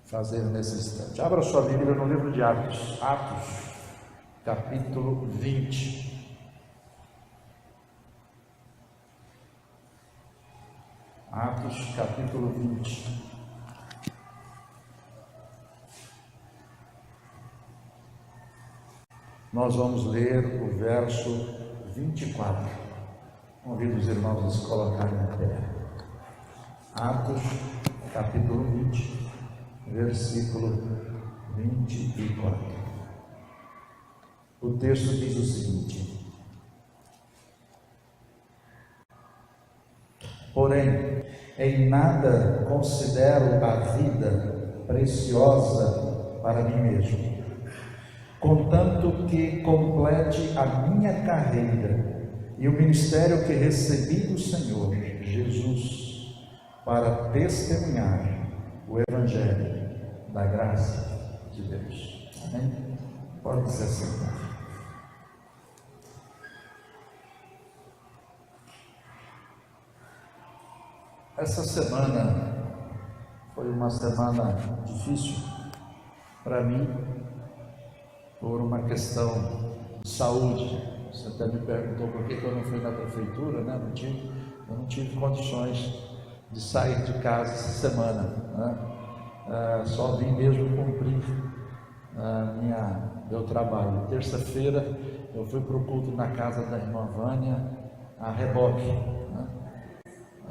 fazer nesse instante. Abra sua Bíblia no livro de Atos, Atos, capítulo 20. Atos, capítulo 20. Nós vamos ler o verso 24. Convido os irmãos a se colocarem na terra. Atos, capítulo 20, versículo 24. O texto diz o seguinte: porém, em nada considero a vida preciosa para mim mesmo, contanto que complete a minha carreira e o ministério que recebi do Senhor Jesus, para testemunhar o Evangelho da graça de Deus. Amém? Pode ser assim. Essa semana foi uma semana difícil para mim, por uma questão de saúde. Você até me perguntou por que eu não fui na prefeitura, né? Eu não tive condições de sair de casa essa semana, né? Só vim mesmo cumprir meu trabalho. Terça-feira eu fui para o culto na casa da irmã Vânia, a reboque, né?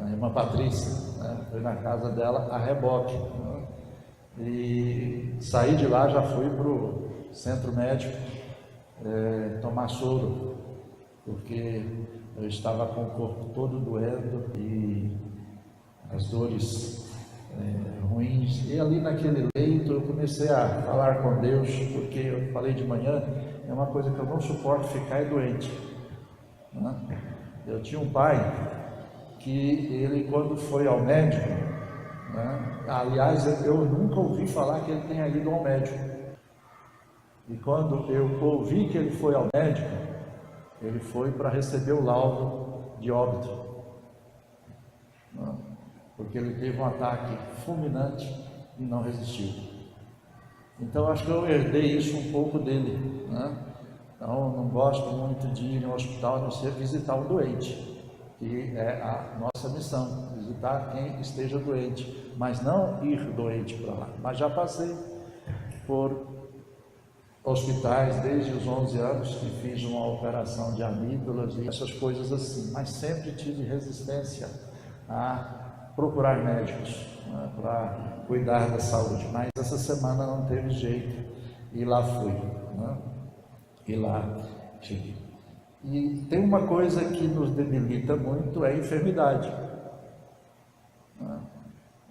A irmã Patrícia, né? Fui na casa dela a reboque, né? E saí de lá, já fui para o centro médico tomar soro, porque eu estava com o corpo todo doendo e as dores ruins. E ali naquele leito eu comecei a falar com Deus, porque eu falei de manhã, é uma coisa que eu não suporto ficar doente, né? Eu tinha um pai que ele, quando foi ao médico, né? Aliás, eu nunca ouvi falar que ele tenha ido ao médico. E quando eu ouvi que ele foi ao médico, ele foi para receber o laudo de óbito, porque ele teve um ataque fulminante e não resistiu. Então acho que eu herdei isso um pouco dele, né? Então não gosto muito de ir no hospital a não ser visitar um doente, que é a nossa missão, visitar quem esteja doente, mas não ir doente para lá. Mas já passei por hospitais desde os 11 anos, que fiz uma operação de amígdalas e essas coisas assim, mas sempre tive resistência a procurar médicos, né, para cuidar da saúde. Mas essa semana não teve jeito e lá fui, né? E lá tive. E tem uma coisa que nos debilita muito, é a enfermidade, né?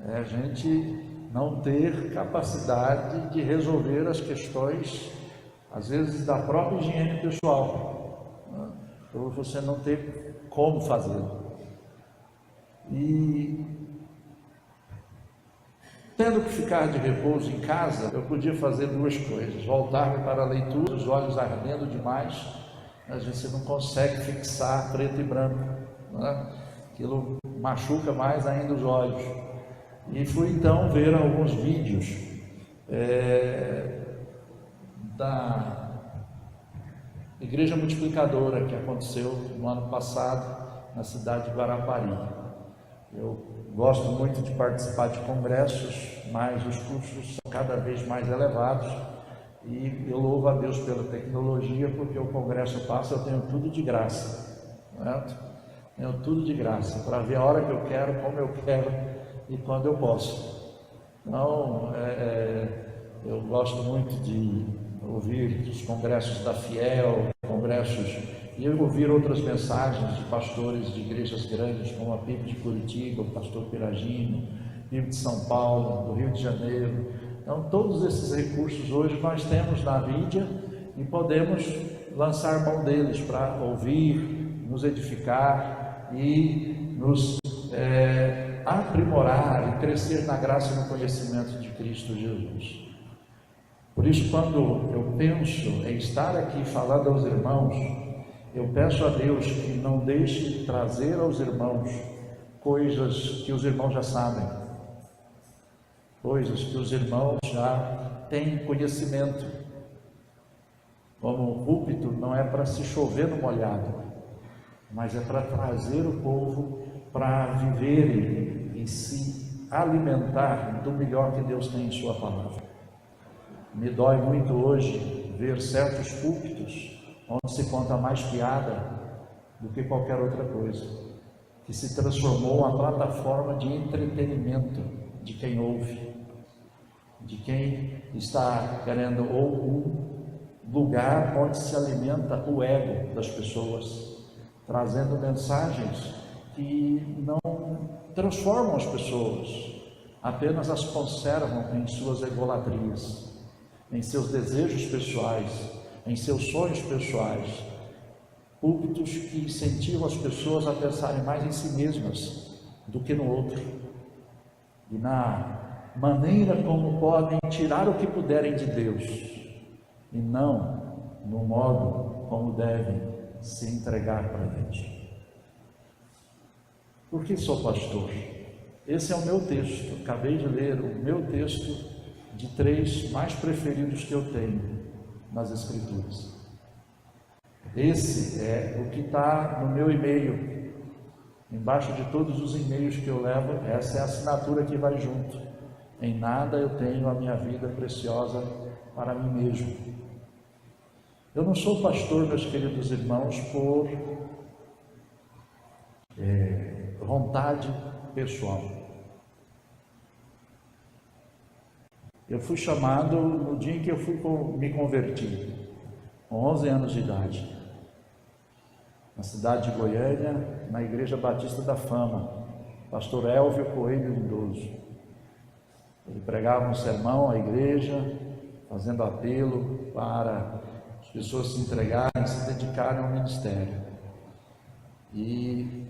É a gente não ter capacidade de resolver as questões, às vezes da própria higiene pessoal, né? Ou você não ter como fazê-lo. E tendo que ficar de repouso em casa, eu podia fazer duas coisas: voltar-me para a leitura, os olhos ardendo demais, às vezes você não consegue fixar preto e branco, né? Aquilo machuca mais ainda os olhos. E fui então ver alguns vídeos da Igreja Multiplicadora, que aconteceu no ano passado na cidade de Guarapari. Eu gosto muito de participar de congressos, mas os custos são cada vez mais elevados, e eu louvo a Deus pela tecnologia, porque o congresso passa, eu tenho tudo de graça, certo? Tenho tudo de graça, para ver a hora que eu quero, como eu quero e quando eu posso. Então, eu gosto muito de ouvir os congressos da Fiel, e ouvir outras mensagens de pastores de igrejas grandes, como a PIB de Curitiba, o pastor Piragino, PIB de São Paulo, do Rio de Janeiro. Então, todos esses recursos hoje nós temos na mídia e podemos lançar mão deles para ouvir, nos edificar e nos aprimorar e crescer na graça e no conhecimento de Cristo Jesus. Por isso, quando eu penso em estar aqui falando aos irmãos, eu peço a Deus que não deixe trazer aos irmãos coisas que os irmãos já sabem, coisas que os irmãos já têm conhecimento. Como o púlpito não é para se chover no molhado, mas é para trazer o povo para viverem e se alimentar do melhor que Deus tem em sua palavra. Me dói muito hoje ver certos púlpitos onde se conta mais piada do que qualquer outra coisa, que se transformou uma plataforma de entretenimento de quem ouve, de quem está querendo um lugar onde se alimenta o ego das pessoas, trazendo mensagens que não transformam as pessoas, apenas as conservam em suas egolatrias, em seus desejos pessoais, em seus sonhos pessoais. Púlpitos que incentivam as pessoas a pensarem mais em si mesmas do que no outro, e na maneira como podem tirar o que puderem de Deus, e não no modo como devem se entregar para Deus. Por que sou pastor? Esse é o meu texto. Acabei de ler o meu texto de 3 mais preferidos que eu tenho nas Escrituras. Esse é o que está no meu e-mail. Embaixo de todos os e-mails que eu levo, essa é a assinatura que vai junto. Em nada eu tenho a minha vida preciosa para mim mesmo. Eu não sou pastor, meus queridos irmãos, por vontade pessoal. Eu fui chamado no dia em que eu me converti, com 11 anos de idade, na cidade de Goiânia, na Igreja Batista da Fama, pastor Elvio Coelho Lindoso. Ele pregava um sermão à igreja, fazendo apelo para as pessoas se entregarem, se dedicarem ao ministério. E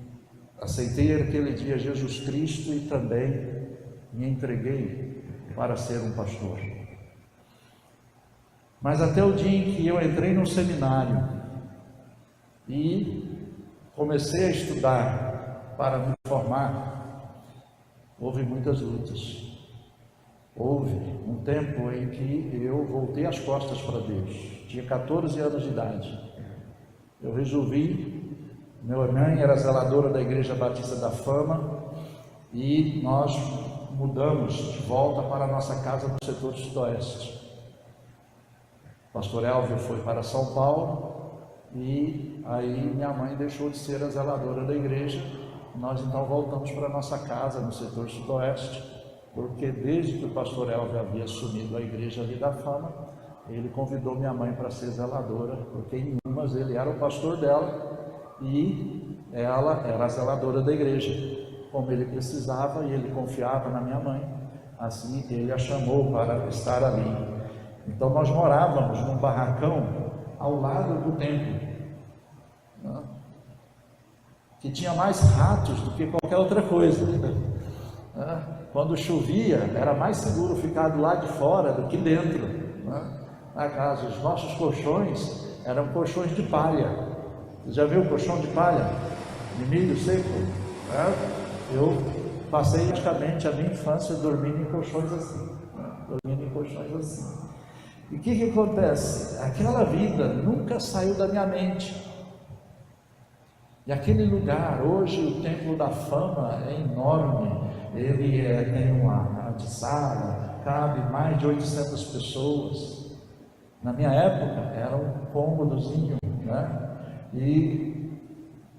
aceitei aquele dia Jesus Cristo e também me entreguei para ser um pastor. Mas até o dia em que eu entrei no seminário e comecei a estudar para me formar, houve muitas lutas. Houve um tempo em que eu voltei as costas para Deus. Tinha 14 anos de idade. Eu resolvi, minha mãe era zeladora da Igreja Batista da Fama, e nós mudamos de volta para a nossa casa no setor sudoeste. O pastor Elvio foi para São Paulo, e aí minha mãe deixou de ser a zeladora da igreja. Nós então voltamos para a nossa casa no setor sudoeste, porque desde que o pastor Elvio havia assumido a igreja ali da Fama, ele convidou minha mãe para ser zeladora, porque em umas ele era o pastor dela e ela era a zeladora da igreja. Como ele precisava e ele confiava na minha mãe, assim ele a chamou para estar ali. Então nós morávamos num barracão ao lado do templo, né, que tinha mais ratos do que qualquer outra coisa, né? Quando chovia era mais seguro ficar do lado de fora do que dentro, né? Na casa, os nossos colchões eram colchões de palha. Você já viu o colchão de palha? De milho seco? Né? Eu passei praticamente a minha infância dormindo em colchões assim, E o que acontece? Aquela vida nunca saiu da minha mente. E aquele lugar, hoje o Templo da Fama é enorme. Ele tem uma antessala, cabe mais de 800 pessoas. Na minha época era um cômodozinho, né? E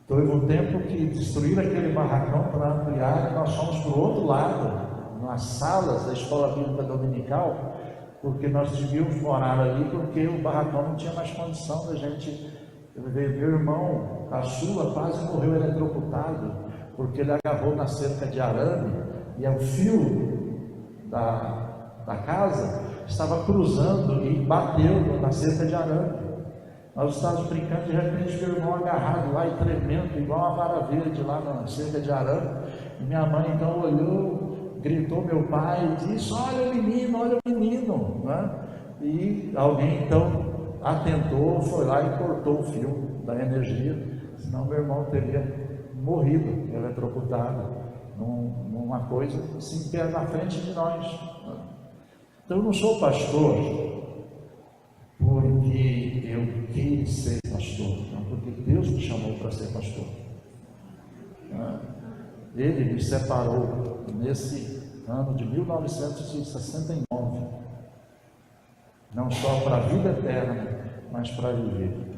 teve um tempo que destruíram aquele barracão para ampliar, e nós fomos para o outro lado, nas salas da Escola Bíblica Dominical, porque nós devíamos morar ali, porque o barracão não tinha mais condição da gente. Meu irmão caçula quase morreu eletrocutado, porque ele agarrou na cerca de arame, e o fio da casa estava cruzando e bateu na cerca de arame. Nós estávamos brincando, de repente meu irmão agarrado lá e tremendo, igual uma vara verde lá na cerca de arame. E minha mãe então olhou, gritou meu pai e disse: olha o menino, né? E alguém então atentou, foi lá e cortou o fio da energia, senão meu irmão teria morrido eletrocutado. numa coisa que se impera na frente de nós. Então eu não sou pastor porque eu quis ser pastor, não, porque Deus me chamou para ser pastor. Ele me separou nesse ano de 1969, não só para a vida eterna, mas para viver.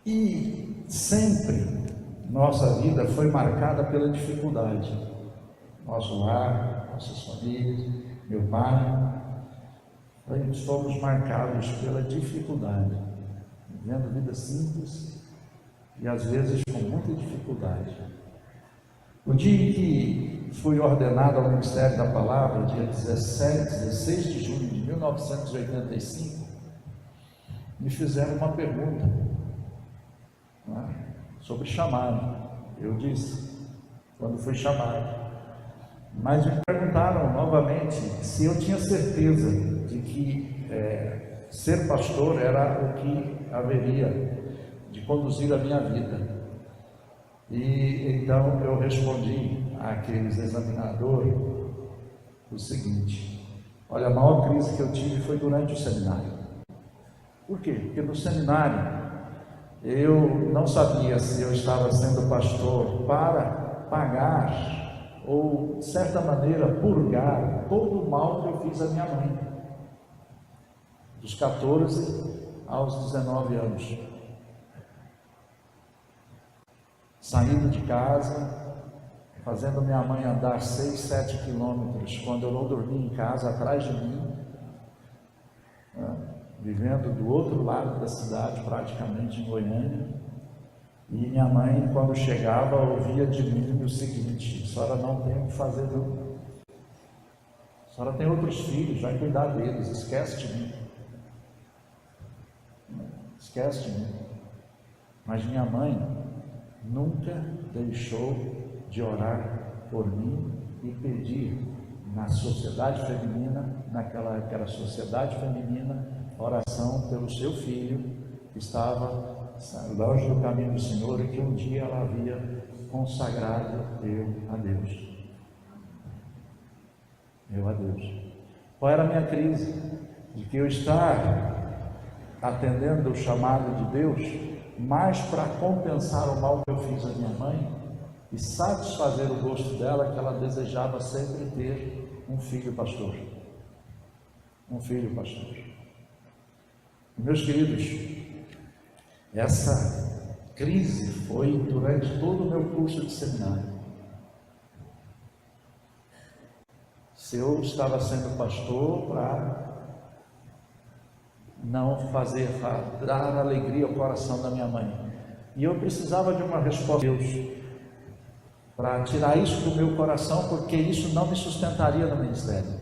E sempre nossa vida foi marcada pela dificuldade. Nosso lar, nossas famílias, meu pai, nós fomos marcados pela dificuldade, vivendo vida simples e às vezes com muita dificuldade. O dia em que fui ordenado ao Ministério da Palavra, dia 16 de junho de 1985, me fizeram uma pergunta sobre chamado. Eu disse, quando fui chamado, mas me perguntaram novamente se eu tinha certeza de que ser pastor era o que haveria de conduzir a minha vida. E então eu respondi àqueles examinadores o seguinte: olha, a maior crise que eu tive foi durante o seminário. Por quê? Porque no seminário eu não sabia se eu estava sendo pastor para pagar ou, de certa maneira, purgar todo o mal que eu fiz à minha mãe, dos 14 aos 19 anos. Saindo de casa, fazendo minha mãe andar 6, 7 quilômetros, quando eu não dormia em casa, atrás de mim, vivendo do outro lado da cidade, praticamente em Goiânia. E minha mãe, quando chegava, ouvia de mim o seguinte: a senhora não tem o que fazer, não. A senhora tem outros filhos, vai cuidar deles, esquece de mim. Esquece de mim. Mas minha mãe nunca deixou de orar por mim e pedir na sociedade feminina, naquela época era sociedade feminina, oração pelo seu filho que estava longe do caminho do Senhor e que um dia ela havia consagrado eu a Deus. Eu a Deus. Qual era a minha crise? De que eu estar atendendo o chamado de Deus mais para compensar o mal que eu fiz à minha mãe e satisfazer o gosto dela, que ela desejava sempre ter um filho pastor. Um filho pastor. Meus queridos, essa crise foi durante todo o meu curso de seminário. Se eu estava sendo pastor para não dar alegria ao coração da minha mãe, e eu precisava de uma resposta de Deus para tirar isso do meu coração, porque isso não me sustentaria no ministério,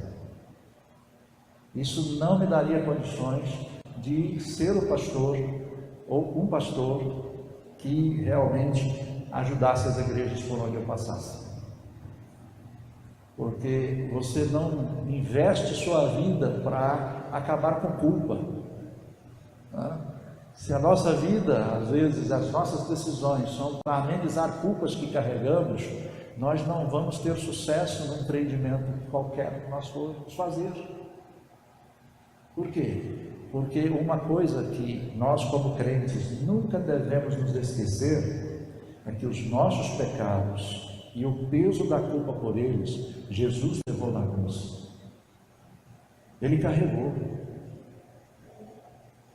isso não me daria condições de ser o pastor ou um pastor que realmente ajudasse as igrejas por onde eu passasse. Porque você não investe sua vida para acabar com culpa. Se a nossa vida, às vezes, as nossas decisões são para amenizar culpas que carregamos, nós não vamos ter sucesso no empreendimento qualquer que nós formos fazer. Por quê? Porque uma coisa que nós, como crentes, nunca devemos nos esquecer é que os nossos pecados e o peso da culpa por eles, Jesus levou na cruz. Ele carregou.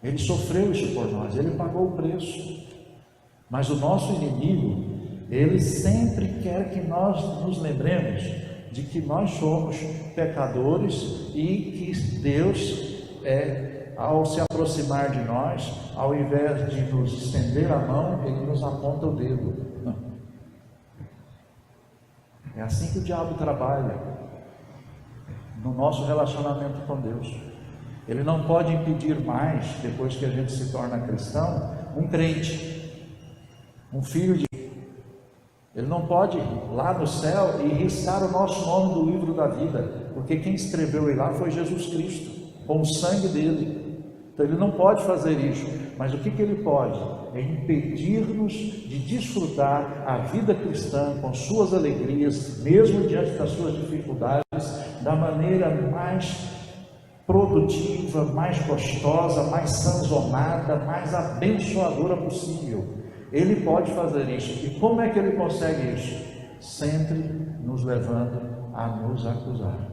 Ele sofreu isso por nós, ele pagou o preço. Mas o nosso inimigo, ele sempre quer que nós nos lembremos de que nós somos pecadores e que Deus ao se aproximar de nós, ao invés de nos estender a mão, ele nos aponta o dedo. É assim que o diabo trabalha no nosso relacionamento com Deus. Ele não pode impedir mais, depois que a gente se torna cristão, um crente, um filho de Deus. Ele não pode ir lá no céu e riscar o nosso nome do livro da vida, porque quem escreveu ele lá foi Jesus Cristo, com o sangue dele. Então ele não pode fazer isso, mas o que ele pode? É impedir-nos de desfrutar a vida cristã com suas alegrias, mesmo diante das suas dificuldades, da maneira mais produtiva, mais gostosa, mais sanzonada, mais abençoadora possível. Ele pode fazer isso. E como é que ele consegue isso? Sempre nos levando a nos acusar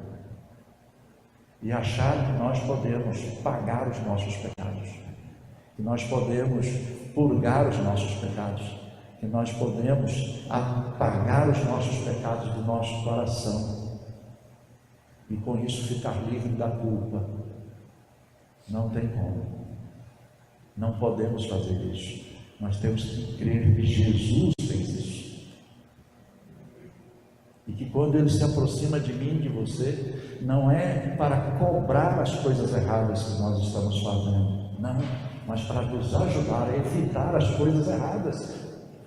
e achar que nós podemos pagar os nossos pecados, que nós podemos purgar os nossos pecados, que nós podemos apagar os nossos pecados do nosso coração e com isso ficar livre da culpa. Não tem como. Não podemos fazer isso. Nós temos que crer que Jesus fez isso. E que quando Ele se aproxima de mim, de você, não é para cobrar as coisas erradas que nós estamos fazendo, não, mas para nos ajudar a evitar as coisas erradas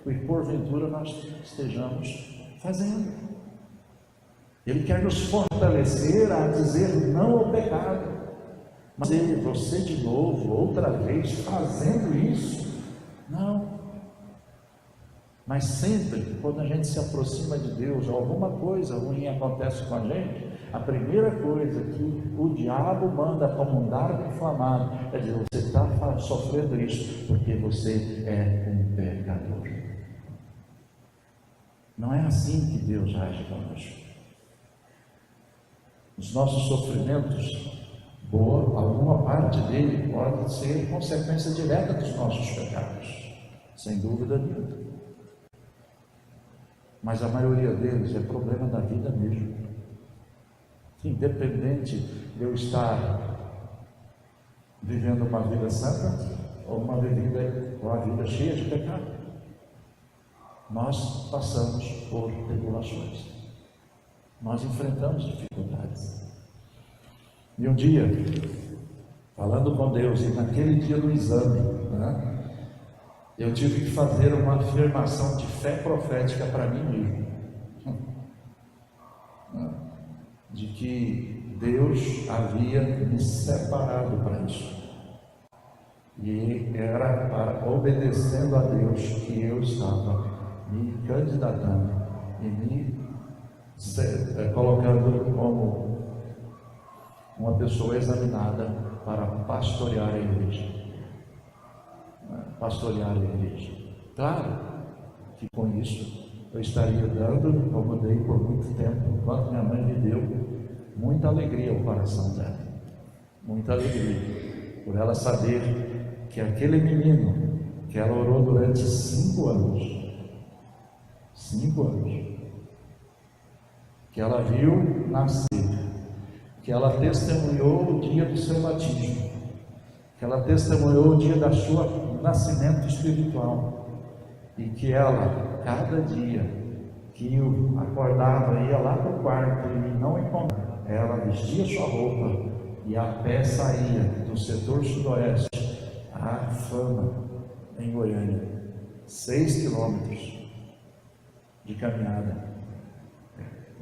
que porventura nós estejamos fazendo. Ele quer nos fortalecer a dizer não ao pecado. Mas você de novo, outra vez, fazendo isso, não. Mas sempre, quando a gente se aproxima de Deus, alguma coisa ruim acontece com a gente, a primeira coisa que o diabo manda como um dardo inflamado é dizer: você está sofrendo isso porque você é um pecador. Não é assim que Deus age conosco. Os nossos sofrimentos, alguma parte dele pode ser consequência direta dos nossos pecados, sem dúvida nenhuma. Mas a maioria deles é problema da vida mesmo. Independente de eu estar vivendo uma vida santa ou uma vida cheia de pecado, nós passamos por tribulações, nós enfrentamos dificuldades. E um dia, falando com Deus, e naquele dia do exame, eu tive que fazer uma afirmação de fé profética para mim mesmo, de que Deus havia me separado para isso, e era para, obedecendo a Deus, que eu estava me candidatando e me colocando como uma pessoa examinada para pastorear a igreja. Claro que com isso eu estaria dando, como dei por muito tempo, enquanto minha mãe me deu, muita alegria ao coração dela, muita alegria, por ela saber que aquele menino que ela orou durante 5 anos, que ela viu nascer, que ela testemunhou o dia do seu batismo, que ela testemunhou o dia da sua nascimento espiritual, e que ela, cada dia que eu acordava, ia lá para o quarto e não encontrava, ela vestia sua roupa e a pé saía do setor sudoeste à Fama, em Goiânia, 6 quilômetros de caminhada,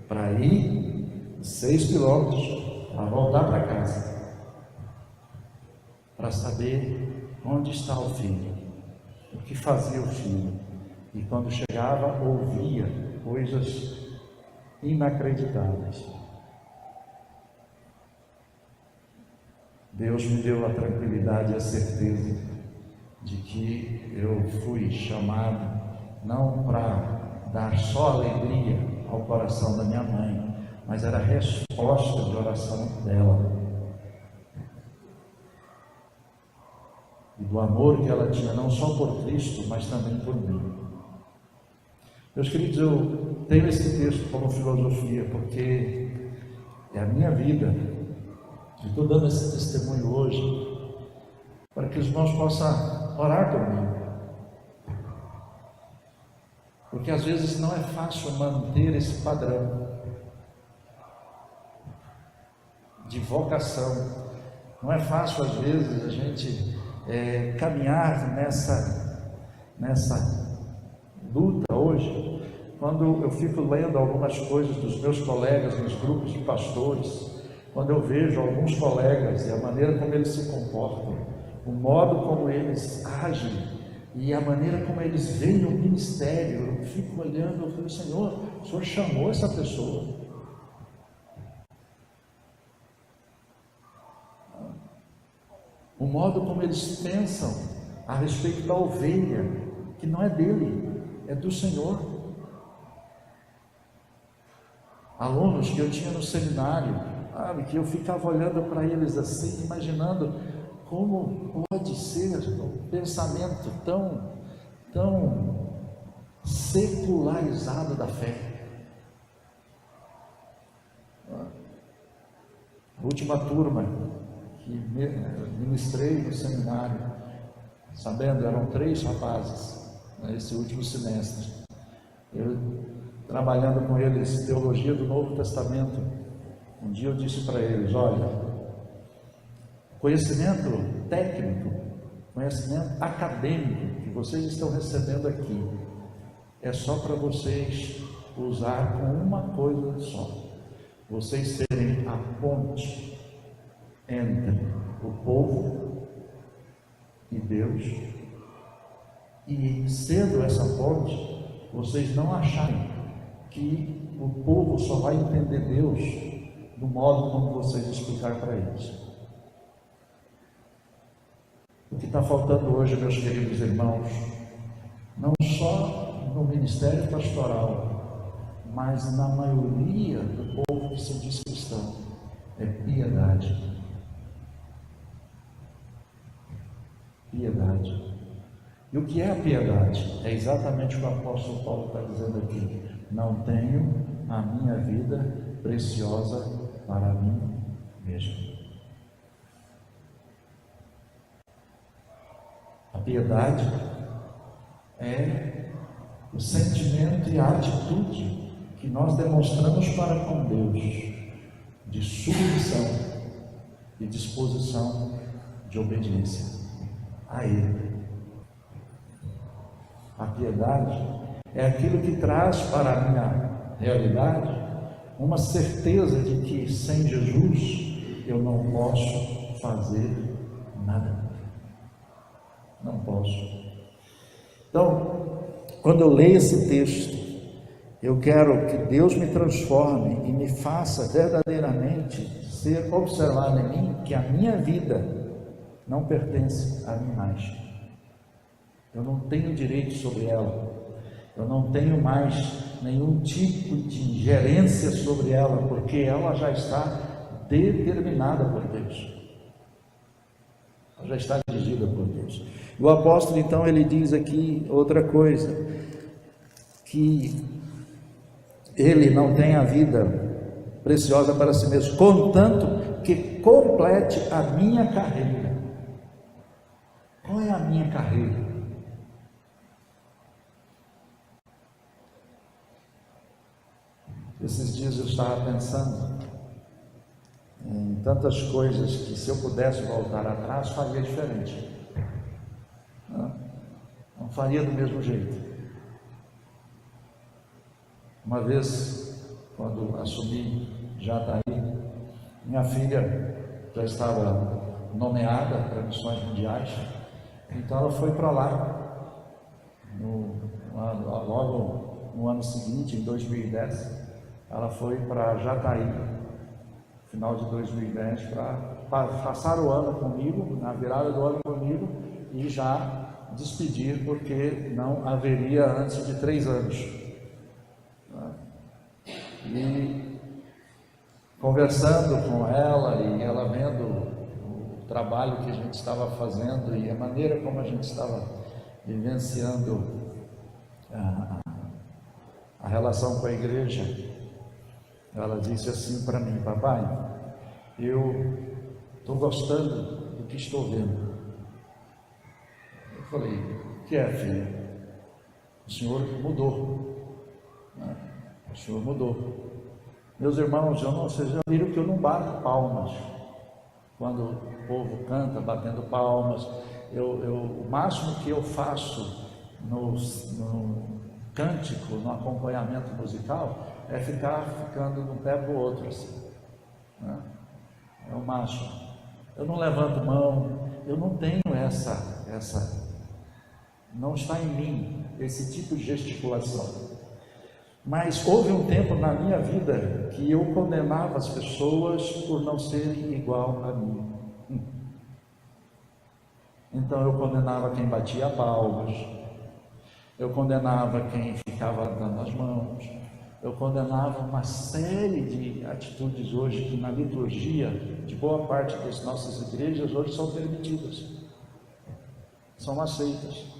para ir 6 quilômetros, para voltar para casa, para saber onde está o filho, o que fazia o filho, e quando chegava ouvia coisas inacreditáveis. Deus me deu a tranquilidade e a certeza de que eu fui chamado não para dar só alegria ao coração da minha mãe, mas era a resposta de oração dela, e do amor que ela tinha não só por Cristo, mas também por mim. Meus queridos, eu tenho esse texto como filosofia, porque é a minha vida. Eu estou dando esse testemunho hoje para que os irmãos possam orar comigo, porque às vezes não é fácil manter esse padrão de vocação, não é fácil às vezes a gente caminhar nessa luta hoje. Quando eu fico lendo algumas coisas dos meus colegas nos grupos de pastores, quando eu vejo alguns colegas e a maneira como eles se comportam, o modo como eles agem e a maneira como eles veem o ministério. Eu fico olhando, eu falo, Senhor, o Senhor chamou essa pessoa. O modo como eles pensam a respeito da ovelha, que não é dele, é do Senhor. Alunos que eu tinha no seminário, sabe, que eu ficava olhando para eles assim, imaginando como pode ser um pensamento tão secularizado da fé. A última turma que ministrei no seminário, sabendo, eram 3 rapazes, nesse último semestre. Eu, trabalhando com eles teologia do Novo Testamento, um dia eu disse para eles, olha, conhecimento técnico, conhecimento acadêmico que vocês estão recebendo aqui, é só para vocês usar com uma coisa só, vocês serem a ponte entre o povo e Deus, e sendo essa ponte, vocês não acharem que o povo só vai entender Deus do modo como vocês explicar para eles. O que está faltando hoje, meus queridos irmãos, não só no ministério pastoral, mas na maioria do povo que se diz cristão, é piedade. Piedade. E o que é a piedade? É exatamente o que o apóstolo Paulo está dizendo aqui. Não tenho a minha vida preciosa para mim mesmo. A piedade é o sentimento e a atitude que nós demonstramos para com Deus de submissão e disposição de obediência a Ele. A piedade é aquilo que traz para a minha realidade uma certeza de que sem Jesus eu não posso fazer nada. Não posso. Então, quando eu leio esse texto, eu quero que Deus me transforme e me faça verdadeiramente observar em mim que a minha vida não pertence a mim mais. Eu não tenho direito sobre ela. Eu não tenho mais nenhum tipo de gerência sobre ela, porque ela já está determinada por Deus. Ela já está dirigida por Deus. E o apóstolo, então, ele diz aqui outra coisa, que ele não tem a vida preciosa para si mesmo, contanto que complete a minha carreira. Qual é a minha carreira? Esses dias eu estava pensando em tantas coisas que, se eu pudesse voltar atrás, faria diferente. Não faria do mesmo jeito. Uma vez, quando assumi Jataí, minha filha já estava nomeada para missões mundiais, então ela foi para lá, logo no ano seguinte, em 2010, ela foi para Jataí, final de 2010, para passar o ano comigo, na virada do ano comigo, e já despedir, porque não haveria antes de 3 anos. E conversando com ela, e ela vendo o trabalho que a gente estava fazendo e a maneira como a gente estava vivenciando a relação com a igreja, ela disse assim para mim: papai, eu estou gostando do que estou vendo. Eu falei: o que é, filha? O senhor mudou, né? O senhor mudou. Meus irmãos, vocês já viram que eu não bato palmas quando o povo canta batendo palmas. O máximo que eu faço no cântico, no acompanhamento musical, é ficando de um pé para o outro assim, né? É o máximo. Eu não levanto mão, eu não tenho não está em mim esse tipo de gesticulação. Mas houve um tempo na minha vida que eu condenava as pessoas por não serem igual a mim. Então eu condenava quem batia palmas, eu condenava quem ficava dando as mãos, eu condenava uma série de atitudes hoje que na liturgia de boa parte das nossas igrejas hoje são permitidas, são aceitas.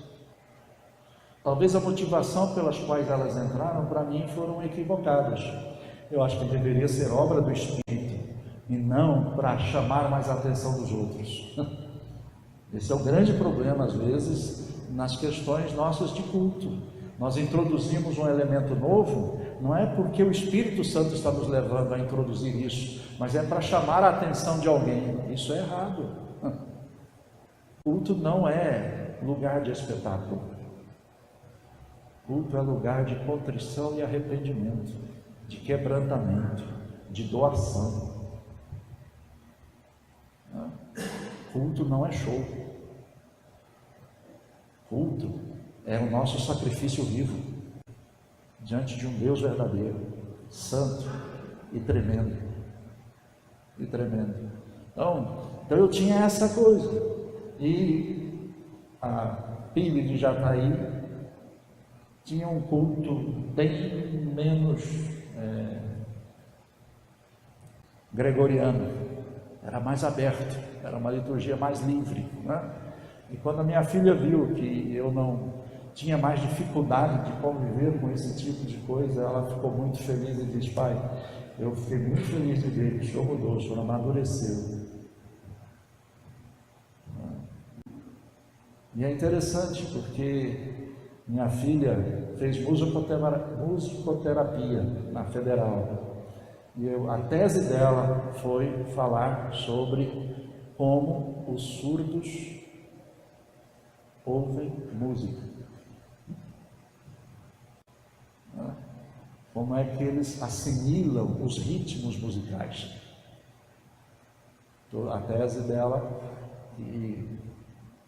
Talvez a motivação pelas quais elas entraram para mim foram equivocadas. Eu acho que deveria ser obra do Espírito e não para chamar mais a atenção dos outros. Esse é o grande problema às vezes nas questões nossas de culto. Nós introduzimos um elemento novo, não é porque o Espírito Santo está nos levando a introduzir isso, mas é para chamar a atenção de alguém. Isso é errado. Culto não é lugar de espetáculo. Culto é lugar de contrição e arrependimento, de quebrantamento, de doação. Culto não é show. Culto é o nosso sacrifício vivo diante de um Deus verdadeiro, santo e tremendo. Então eu tinha essa coisa. E a PIB de Jataí tinha um culto bem menos gregoriano, era mais aberto, era uma liturgia mais livre, né? E quando a minha filha viu que eu não tinha mais dificuldade de conviver com esse tipo de coisa, ela ficou muito feliz e disse: pai, eu fiquei muito feliz de ver que o senhor mudou, o senhor amadureceu. E é interessante porque minha filha fez musicoterapia na Federal e a tese dela foi falar sobre como os surdos ouvem música, como é que eles assimilam os ritmos musicais. A tese dela, que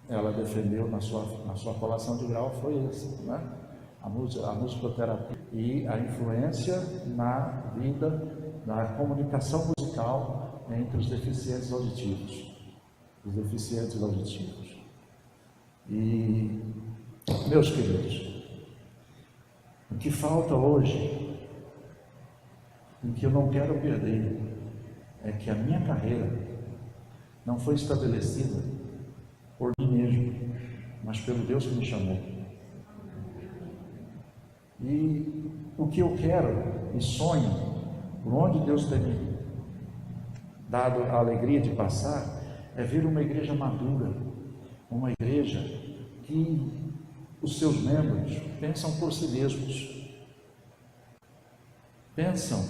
ela defendeu na sua colação de grau, foi essa, né? A musicoterapia e a influência na vida, na comunicação musical entre os deficientes auditivos. E, meus queridos, o que falta hoje, e que eu não quero perder, é que a minha carreira não foi estabelecida por mim mesmo, mas pelo Deus que me chamou. E o que eu quero e sonho, por onde Deus tem me dado a alegria de passar, é ver uma igreja madura, uma igreja que os seus membros pensam por si mesmos, pensam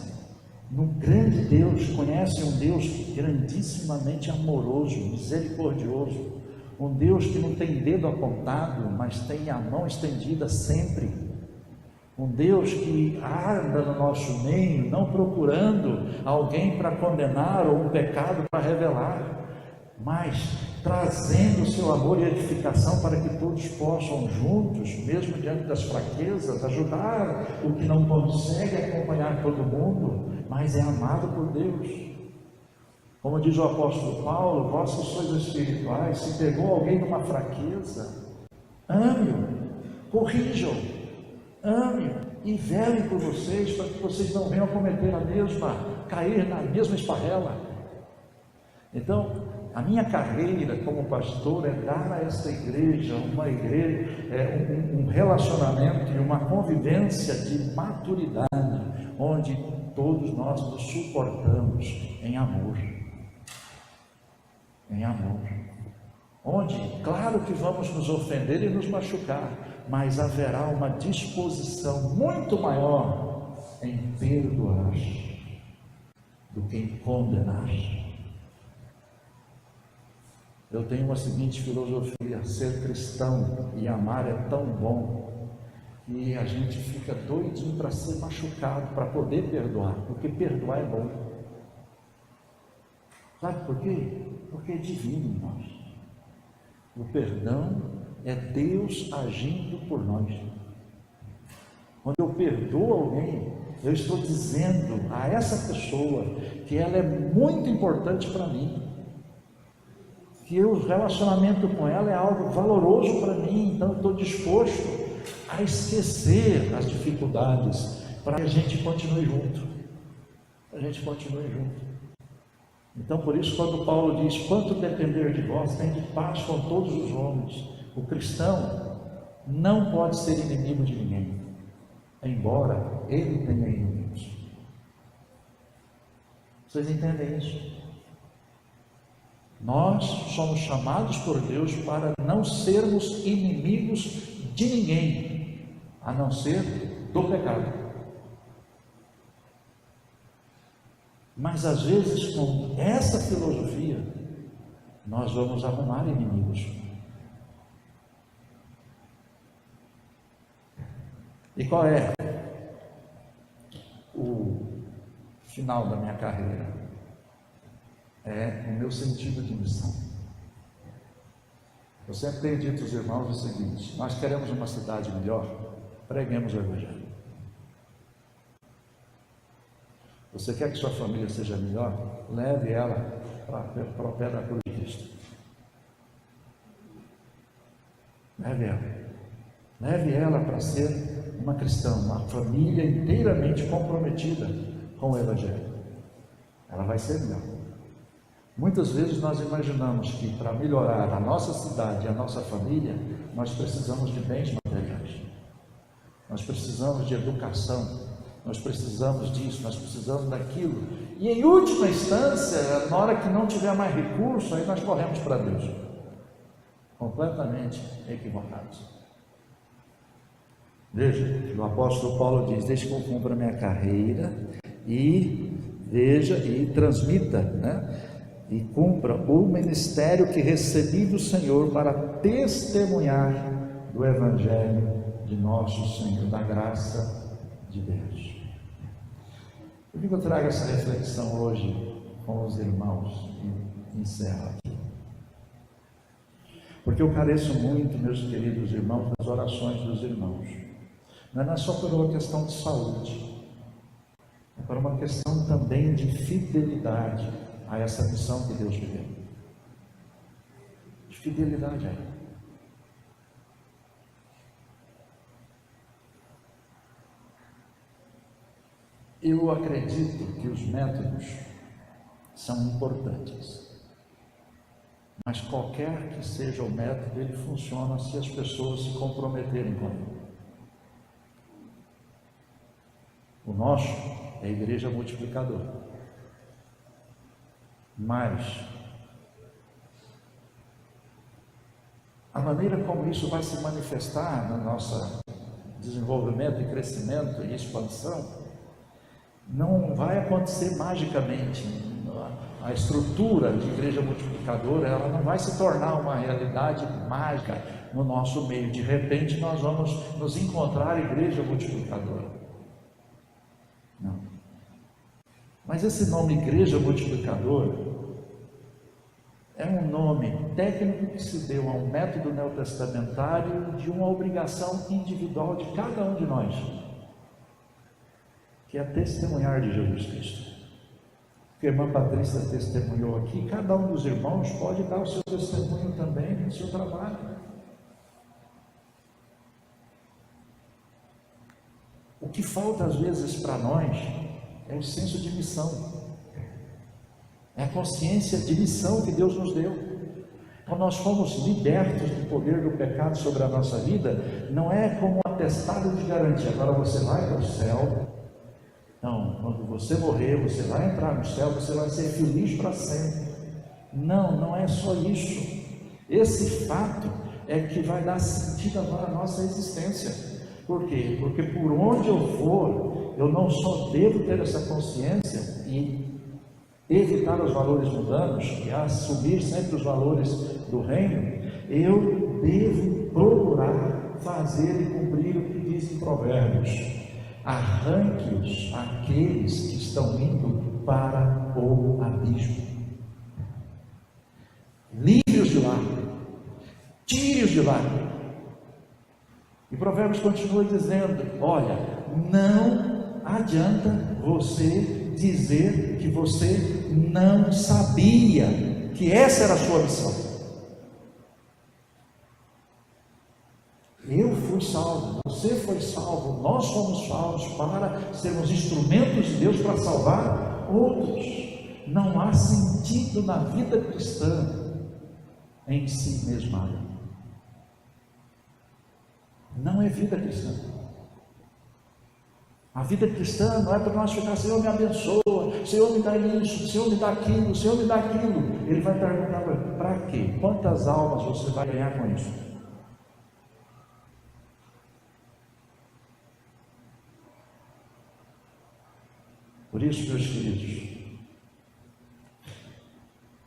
no grande Deus, conhecem um Deus grandissimamente amoroso, misericordioso, um Deus que não tem dedo apontado, mas tem a mão estendida sempre. Um Deus que anda no nosso meio, não procurando alguém para condenar ou um pecado para revelar, mas trazendo o seu amor e edificação para que todos possam juntos, mesmo diante das fraquezas, ajudar o que não consegue acompanhar todo mundo, mas é amado por Deus. Como diz o apóstolo Paulo, vossos sois espirituais, se pegou alguém numa fraqueza, ame-o, corrijam, ame-o e velem por vocês, para que vocês não venham cometer cair na mesma esparrela. Então, a minha carreira como pastor é dar a esta igreja, um relacionamento e uma convivência de maturidade, onde todos nós nos suportamos em amor. Onde, claro que vamos nos ofender e nos machucar, mas haverá uma disposição muito maior em perdoar do que em condenar. Eu tenho uma seguinte filosofia: ser cristão e amar é tão bom que a gente fica doidinho para ser machucado, para poder perdoar, porque perdoar é bom. Sabe por quê? Porque é divino em nós. O perdão é Deus agindo por nós. Quando eu perdoo alguém, eu estou dizendo a essa pessoa que ela é muito importante para mim, que o relacionamento com ela é algo valoroso para mim, então eu estou disposto a esquecer as dificuldades para que a gente continue junto. Então, por isso, quando Paulo diz: quanto depender de vós, tende paz com todos os homens. O cristão não pode ser inimigo de ninguém, embora ele tenha inimigos. Vocês entendem isso? Nós somos chamados por Deus para não sermos inimigos de ninguém, a não ser do pecado. Mas às vezes, com essa filosofia, nós vamos arrumar inimigos. E qual é o final da minha carreira? É o meu sentido de missão. Eu sempre tenho dito aos irmãos o seguinte: nós queremos uma cidade melhor, preguemos o Evangelho. Você quer que sua família seja melhor? Leve ela para o pé da cruz de Cristo. Leve ela para ser uma cristã, uma família inteiramente comprometida com o Evangelho. Ela vai ser melhor. Muitas vezes nós imaginamos que para melhorar a nossa cidade e a nossa família, nós precisamos de bens materiais, nós precisamos de educação, nós precisamos disso, nós precisamos daquilo, e em última instância, na hora que não tiver mais recurso, aí nós corremos para Deus, completamente equivocados. Veja, o apóstolo Paulo diz: deixe que eu cumpra a minha carreira e veja e transmita, e cumpra o ministério que recebi do Senhor para testemunhar do Evangelho de nosso Senhor, da graça de Deus. Por que eu trago essa reflexão hoje com os irmãos e encerro aqui? Porque eu careço muito, meus queridos irmãos, das orações dos irmãos. Não é só por uma questão de saúde, é por uma questão também de fidelidade a essa missão que Deus me deu. De fidelidade a Ele. Eu acredito que os métodos são importantes, mas qualquer que seja o método, ele funciona se as pessoas se comprometerem com ele. O nosso é a igreja multiplicadora, mas a maneira como isso vai se manifestar no nosso desenvolvimento e crescimento e expansão não vai acontecer magicamente. A estrutura de igreja multiplicadora, ela não vai se tornar uma realidade mágica no nosso meio. De repente nós vamos nos encontrar igreja multiplicadora. Não. Mas esse nome igreja multiplicadora é um nome técnico que se deu a um método neotestamentário de uma obrigação individual de cada um de nós, que é testemunhar de Jesus Cristo. Que a irmã Patrícia testemunhou aqui, cada um dos irmãos pode dar o seu testemunho também no seu trabalho. O que falta às vezes para nós é o senso de missão, é a consciência de missão que Deus nos deu. Quando nós fomos libertos do poder do pecado sobre a nossa vida, não é como um atestado de garantia: agora você vai para o céu. Não, quando você morrer, você vai entrar no céu, você vai ser feliz para sempre. Não, não é só isso. Esse fato é que vai dar sentido agora à nossa existência. Por quê? Porque por onde eu for, eu não só devo ter essa consciência e evitar os valores mundanos e assumir sempre os valores do reino, eu devo procurar fazer e cumprir o que diz em Provérbios: arranque-os aqueles que estão indo para o abismo, livre-os de lá, tire-os de lá. E Provérbios continua dizendo: olha, não adianta você dizer que você não sabia que essa era a sua missão. Eu fui salvo, você foi salvo, nós fomos salvos para sermos instrumentos de Deus para salvar outros. Não há sentido na vida cristã em si mesma. Não é vida cristã. A vida cristã não é para nós ficar: Senhor me abençoa, Senhor me dá isso, Senhor me dá aquilo, Senhor me dá aquilo. Ele vai perguntar: para quê? Quantas almas você vai ganhar com isso? Por isso, meus queridos,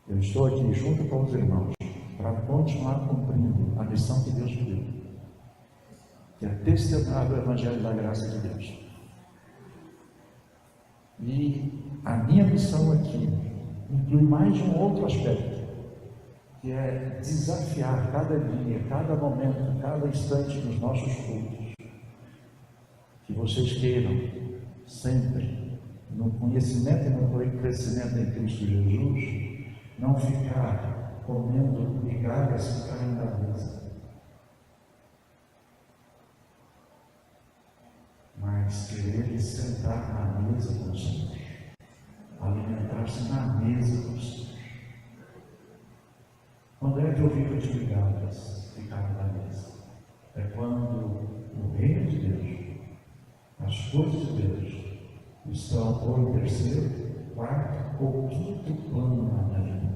eu estou aqui junto com os irmãos para continuar cumprindo a missão que Deus me deu, que é testemunhar o Evangelho da graça de Deus. E a minha missão aqui inclui mais de um outro aspecto, que é desafiar cada dia, cada momento, cada instante dos nossos cultos, que vocês queiram sempre, no conhecimento e no crescimento em Cristo Jesus, não ficar comendo migalhas que caem da mesa, mas querer sentar na mesa com o Senhor, alimentar-se na mesa com o Senhor. Quando é que eu vivo de migalhas que caem da mesa? É quando o reino de Deus, as coisas de Deus, estão ou em terceiro, quarto ou quinto plano na minha vida.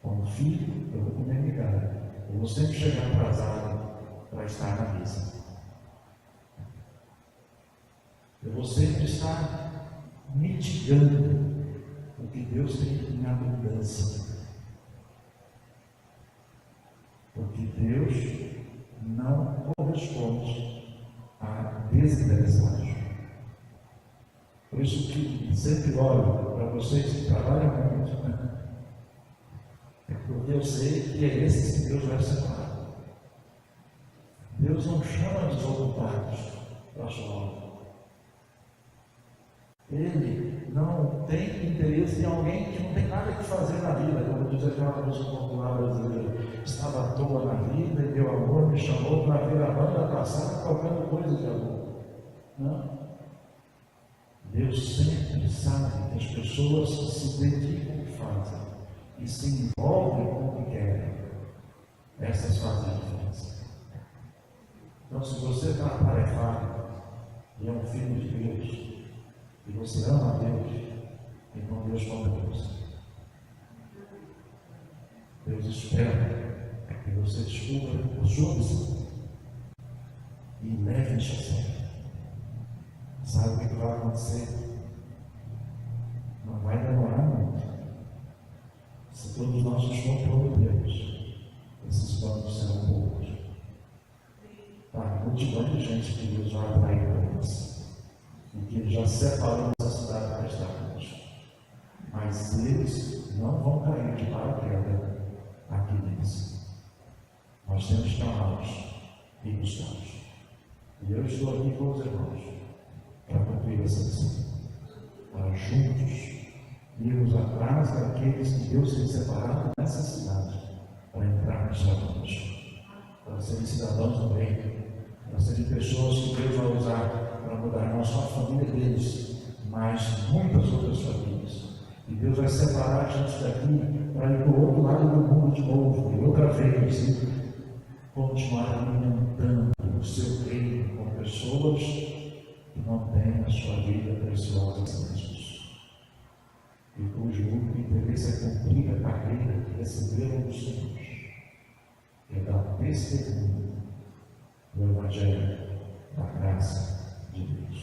Como filho, eu vou comer migalha, eu vou sempre chegar atrasado para estar na mesa. Eu vou sempre estar mitigando o que Deus tem em abundância. Porque Deus não corresponde à desinteressagem. Por isso que sempre olho para vocês que trabalham muito, porque eu sei que é esse que Deus vai separar. Deus não chama desocupados para a sua obra. Ele não tem interesse em alguém que não tem nada que fazer na vida, como diz aquela música popular brasileira: estava à toa na vida e meu amor me chamou para ver a banda passar tocando coisa de amor. Não. Deus sempre sabe que as pessoas se dedicam ao que fazem e se envolvem com o que querem. Essas fazem a diferença. Então, se você está atarefado e é um filho de Deus, e você ama a Deus, então Deus conta com você. Deus espera que você descubra a sua missão e leve isso a sério. Sabe o que vai acontecer? Não vai demorar muito. Se todos nós nos comprometemos, esses planos serão poucos. Tá, multidão de gente que Deus vai atrair para nós, e que Ele já separou essa cidade para estar conosco. Mas eles não vão cair de paraquedas aqui neles. Nós temos que amá-los e buscá-los. E eu estou aqui com os irmãos para cumprir essa missão, para juntos irmos atrás daqueles que Deus tem separado nessa cidade, para entrar nos salões, para serem cidadãos do reino, para serem pessoas que Deus vai usar para mudar não só a família deles, mas muitas outras famílias. E Deus vai separar a gente daqui para ir para o outro lado do mundo de novo, e outra vez, e continuar alimentando o seu reino com pessoas que não têm a sua vida preciosa em Jesus, e cujo único interesse é cumprir a carreira que receberam dos Senhores, que é dar testemunho do Evangelho da graça de Deus.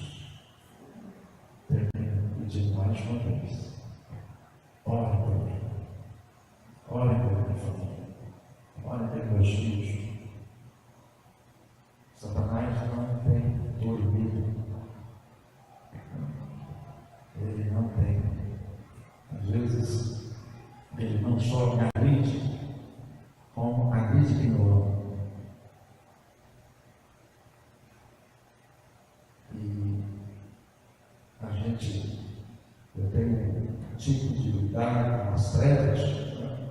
Termino pedindo mais uma vez: orem por mim, orem pela minha família, orem pelos meus filhos. Satanás não tem dormido. Ele não tem. Às vezes, ele não só me agride, como tipo de lidar com as trevas, né?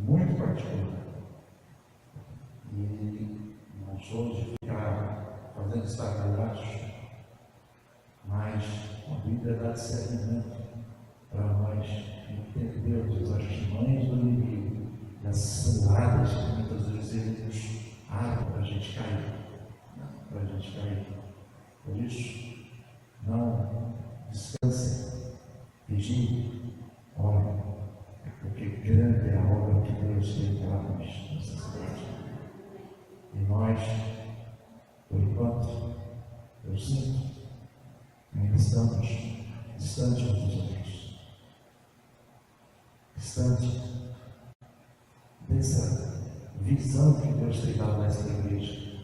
Muito particular. E não sou de ficar fazendo estardalhaço, mas a Bíblia dá discernimento para nós entendermos as artimanhas do inimigo e as ciladas que muitas vezes ele nos abre para a gente cair. Para a gente cair. Por isso, não descansem, vigiem, orem, porque grande é a obra que Deus tem para nós nessa cidade. E nós, por enquanto, eu sinto, ainda estamos distantes uns dos outros, distante dessa visão que Deus tem dado a essa igreja,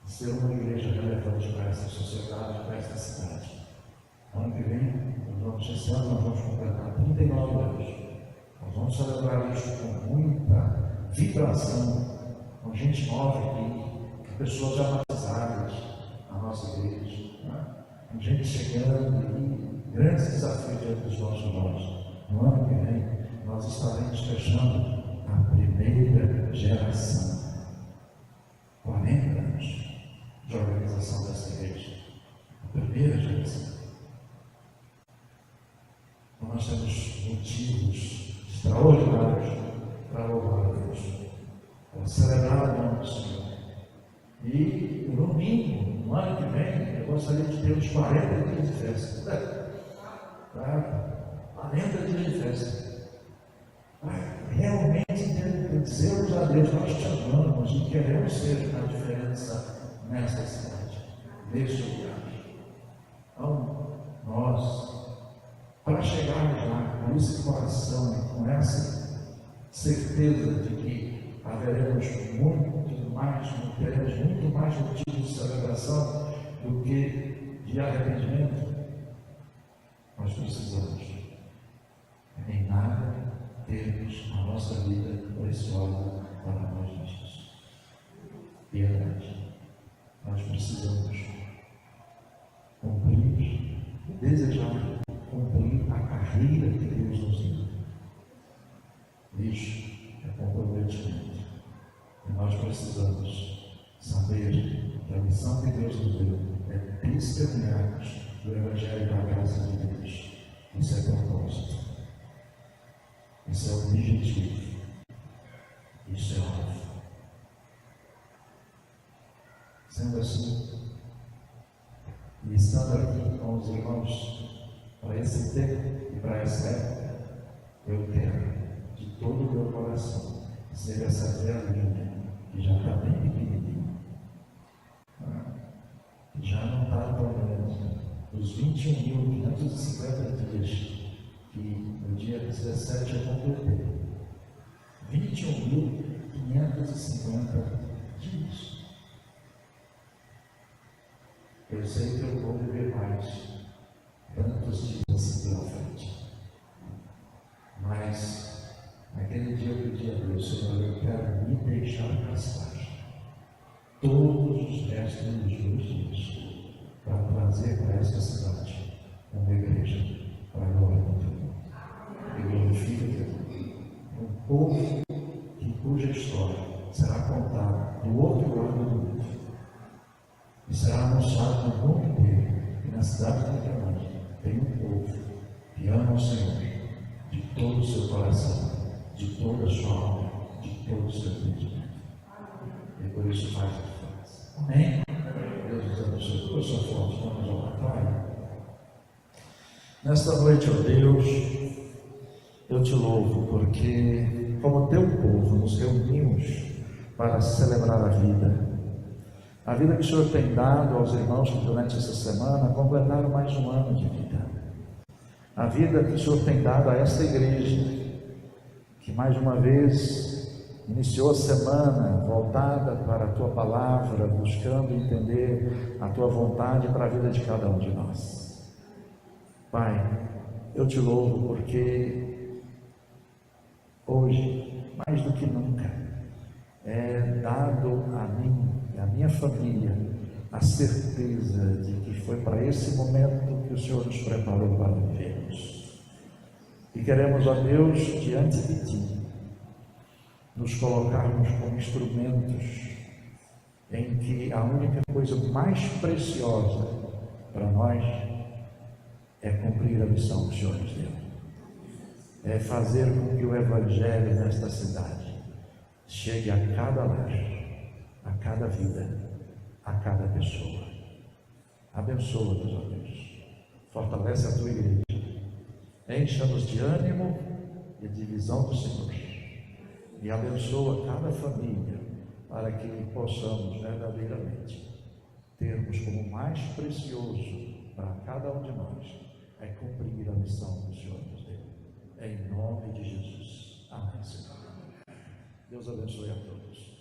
de ser uma igreja relevante para essa sociedade, para essa cidade. Ano que vem, esse ano nós vamos completar 39 anos. Nós vamos celebrar isso com muita vibração, com gente nova aqui, pessoas já batizadas na nossa igreja, né? Com gente chegando e grandes desafios diante dos nossos olhos. No ano que vem, nós estaremos fechando a primeira geração. 40 anos de organização dessa igreja. A primeira geração. Então nós temos motivos extraordinários para louvar a Deus, para celebrar o nome do Senhor. E no domingo, no ano que vem, eu gostaria de ter uns 40 dias de festa. 40 dias de festa. Realmente dizermos a Deus, nós te amamos e queremos ser a diferença nesta cidade, neste lugar. Então, nós, para chegarmos lá com esse coração, com essa certeza de que haveremos teremos muito mais motivos de celebração do que de arrependimento, nós precisamos, em nada, termos a nossa vida preciosa para nós mesmos. Piedade. Nós precisamos cumprir, desejar cumprir a carreira que Deus nos deu. Isso é comprometimento. E nós precisamos saber que a missão que Deus nos deu é testemunharmos do Evangelho da graça de Deus. Isso é propósito. Isso é objetivo. Isso é alvo. Sendo assim, e estando aqui com os irmãos para esse tempo e para essa época, eu quero de todo o meu coração ser essa velhinha que já está bem pequenininha, que já não está tão grande, os 21.550 dias que no dia 17 eu completei. 21.550 dias. Eu sei que eu vou viver mais tantos dias assim pela frente. Mas, naquele dia eu pedi a Deus, Senhor, eu quero me deixar caçar todos os restos dos meus dias para trazer para essa cidade uma igreja para a glória do Teu nome. E glorifica o Teu nome. Um povo cuja história será contada do outro lado do mundo e será anunciado no mundo inteiro. E na cidade de Nicarágua tem um povo que ama o Senhor de todo o seu coração, de toda a sua alma, de todo o seu entendimento. E por isso faz a diferença. Amém? Deus nos abençoe. Por sua força, vamos orar. Pai, nesta noite, ó Deus, eu te louvo, porque como teu povo nos reunimos para celebrar a vida que o Senhor tem dado aos irmãos que durante essa semana completaram mais um ano de vida, a vida que o Senhor tem dado a esta igreja, que mais uma vez iniciou a semana voltada para a Tua Palavra, buscando entender a Tua vontade para a vida de cada um de nós. Pai, eu te louvo porque hoje, mais do que nunca, é dado a mim e a minha família a certeza de que foi para esse momento que o Senhor nos preparou para vivermos. E queremos, ó Deus, diante de Ti, nos colocarmos como instrumentos em que a única coisa mais preciosa para nós é cumprir a missão que o Senhor nos deu. É fazer com que o Evangelho nesta cidade chegue a cada lar, a cada vida, a cada pessoa. Abençoa-nos, ó Deus. Fortalece a Tua igreja. Encha-nos de ânimo e de visão do Senhor. E abençoa cada família para que possamos verdadeiramente termos como mais precioso para cada um de nós é cumprir a missão que o Senhor nos deu. Em nome de Jesus. Amém, Senhor. Deus abençoe a todos.